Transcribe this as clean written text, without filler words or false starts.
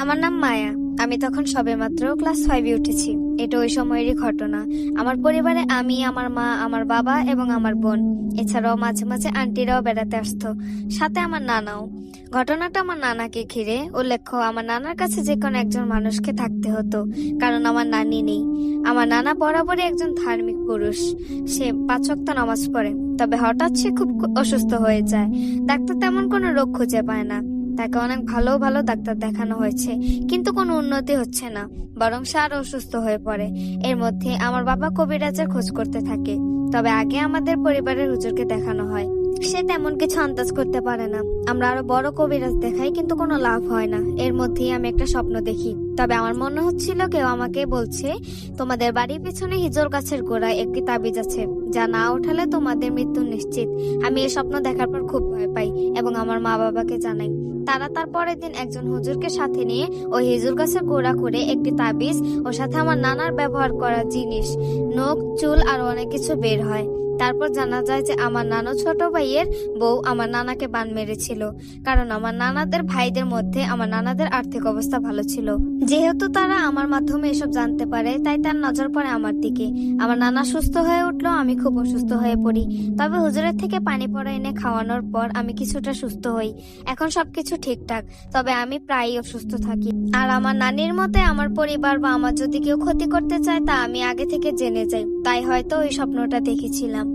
আমার নাম মায়া। আমি তখন সবেমাত্র ক্লাস 5-এ উঠেছি। এটা ওই সময়েরই ঘটনা। আমার পরিবারে আমি, আমার মা, আমার বাবা এবং আমার বোন, এছাড়াও মাঝে মাঝে আন্টিরাও বেড়াতে আসতো, সাথে আমার নানাও। ঘটনাটা আমার নানাকে ঘিরে। উল্লেখ্য, আমার নানার কাছে যে কোনো একজন মানুষকে থাকতে হতো, কারণ আমার নানি নেই। আমার নানা বরাবরই একজন ধার্মিক পুরুষ। সে 5 ওয়াক্ত নামাজ পড়ে, তবে হঠাৎ সে খুব অসুস্থ হয়ে যায়। ডাক্তার তেমন কোনো রোগ খুঁজে পায় না। তাকে অনেক ভালো ভালো ডাক্তার দেখানো হয়েছে, কিন্তু কোনো উন্নতি হচ্ছে না, বরং সে আরো অসুস্থ হয়ে পড়ে। এর মধ্যে আমার বাবা কবিরাজের খোঁজ করতে থাকে। তবে আগে আমাদের পরিবারের হুজুরকে দেখানো হয়। সে তেমন কিছু আন্দাজ করতে পারে না। আমরা আরো বড় কবিরাজ দেখাই, কিন্তু কোনো লাভ হয় না। এর মধ্যেই আমি একটা স্বপ্ন দেখি। তবে আমার মনে হচ্ছিল কেউ আমাকে বলছে, তোমাদের বাড়ির পিছনে হিজল গাছের গোড়ায় একটি তাবিজ আছে, যা না উঠালে তোমাদের মৃত্যু নিশ্চিত। আমি এই স্বপ্ন দেখার পর খুব ভয় পাই এবং আমার মা বাবাকে জানাই। তারা তার পরের দিন একজন হুজুরকে সাথে নিয়ে ওই হিজুর গাছের গোড়া করে একটি তাবিজ ও সাথে আমার নানার ব্যবহার করা জিনিস, নখ, চুল আর অনেক কিছু বের হয়। তারপর জানা যায় যে আমার নানা ছোট ভাইয়ের বউ আমার নানাকে বান মেরেছিল, কারণ আমার নানাদের ভাইদের মধ্যে আমার নানাদের আর্থিক অবস্থা ভালো ছিল। যেহেতু তারা আমার মাধ্যমে এসব জানতে পারে, তাই তার নজর পড়ে আমার দিকে। আমার নানা সুস্থ হয়ে উঠলো, আমি খুব অসুস্থ হয়ে পড়ি। তবে হুজুরের থেকে পানি পড়া এনে খাওয়ানোর পর আমি কিছুটা সুস্থ হই। এখন সবকিছু ঠিকঠাক, তবে আমি প্রায়ই অসুস্থ থাকি। আর আমার নানির মতে আমার পরিবার বা আমার যদি কেউ ক্ষতি করতে চায়, তা আমি আগে থেকে জেনে যাই। তাই হয়তো ওই স্বপ্নটা দেখেছিলাম।